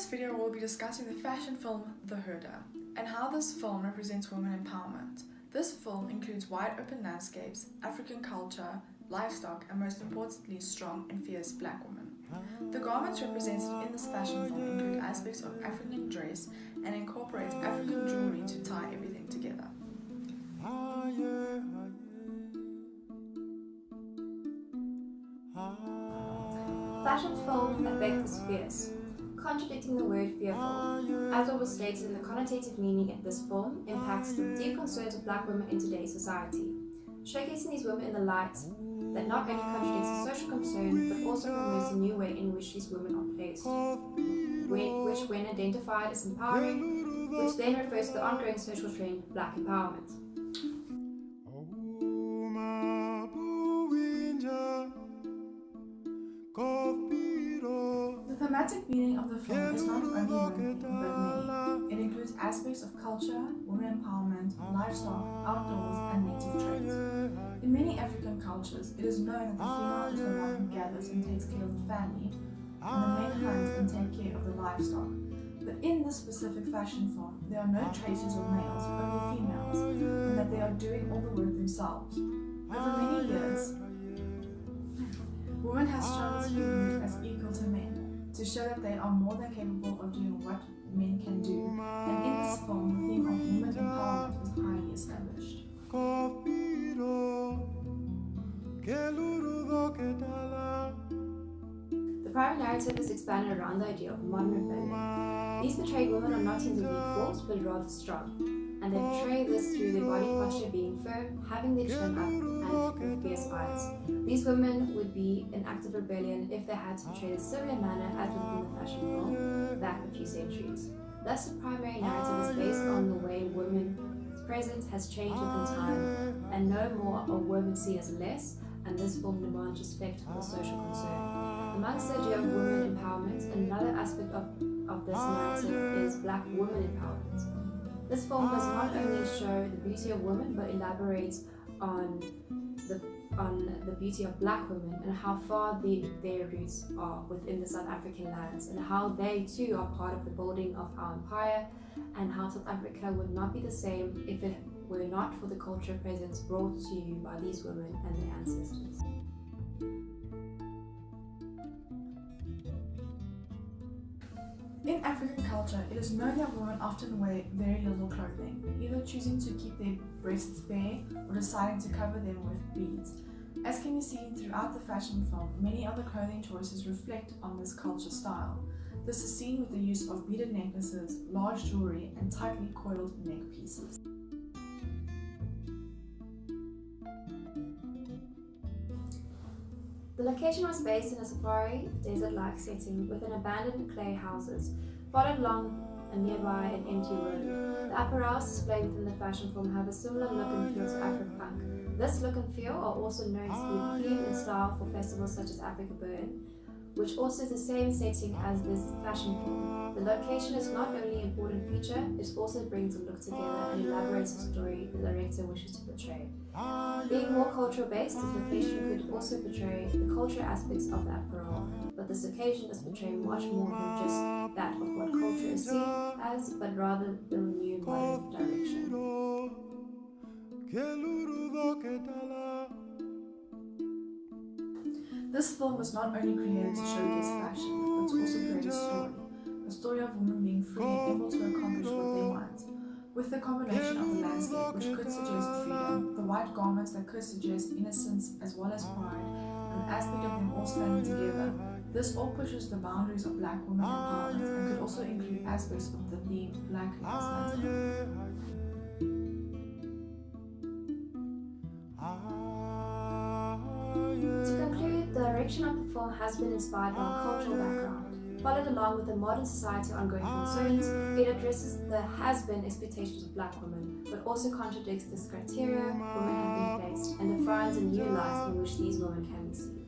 video we'll be discussing the fashion film The Herder and how this film represents women empowerment. This film includes wide open landscapes, African culture, livestock and most importantly strong and fierce black women. The garments represented in this fashion film include aspects of African dress and incorporate African jewelry to tie everything together. Fashion film effect is fierce, contradicting the word fearful, as what was stated in the connotative meaning in this film impacts the deep concerns of black women in today's society, showcasing these women in the light that not only contradicts the social concern but also promotes a new way in which these women are placed, which when identified as empowering, which then refers to the ongoing social trend black empowerment. The thematic meaning of the film is not only one thing, but many. It includes aspects of culture, women empowerment, livestock, outdoors, and native traits. In many African cultures, it is known that the female is the one who gathers and takes care of the family, and the men hunt and take care of the livestock. But in this specific fashion film, there are no traces of males, only females, and that they are doing all the work themselves. Over many years, women have struggled to be viewed as equal to men, to show that they are more than capable of doing what men can do, and in this film, the theme of women empowerment is highly established. The primary narrative is expanded around the idea of modern rebellion. These portray women are not in the weak force, but rather strong, and they portray this through their body posture being firm, having their chin up, and with fierce eyes. These women would be in active rebellion if they had to portray a similar manner as within the fashion film back a few centuries. Thus, the primary narrative is based on the way women's presence has changed within time, and no more are women seen as less, and this film demands respect for the social concern. Amongst the idea of women empowerment, another aspect of this narrative is black women empowerment. This film does not only show the beauty of women, but elaborates on the beauty of black women and how far their roots are within the South African lands, and how they too are part of the building of our empire, and how South Africa would not be the same if it were not for the cultural presence brought to you by these women and their ancestors. In African culture, it is known that women often wear very little clothing, either choosing to keep their breasts bare or deciding to cover them with beads. As can be seen throughout the fashion film, many other clothing choices reflect on this culture style. This is seen with the use of beaded necklaces, large jewelry, and tightly coiled neck pieces. The location was based in a safari desert-like setting with an abandoned clay houses, followed along a nearby an empty road. The apparels displayed within the fashion film have a similar look and feel to Afro-punk. This look and feel are also known to be the theme and style for festivals such as Africa Burn, which also is the same setting as this fashion film. The location is not only an important feature, it also brings the look together and elaborates the story the director wishes to portray. Being more cultural based, this location could also portray the cultural aspects of the apparel, but this occasion is portraying much more than just that of what culture is seen as, but rather the new modern direction. This film was not only created to showcase fashion, but to also create a story of women being free and able to accomplish what they want. With the combination of the landscape, which could suggest freedom, the white garments that could suggest innocence as well as pride, an aspect of them all standing together, this all pushes the boundaries of black women empowerment and could also include aspects of the theme Black Lives Matter. To conclude, the direction of the film has been inspired by a cultural background. Followed along with the modern society ongoing concerns, it addresses the has-been expectations of black women, but also contradicts this criteria women have been placed and defines a new light in which these women can be seen.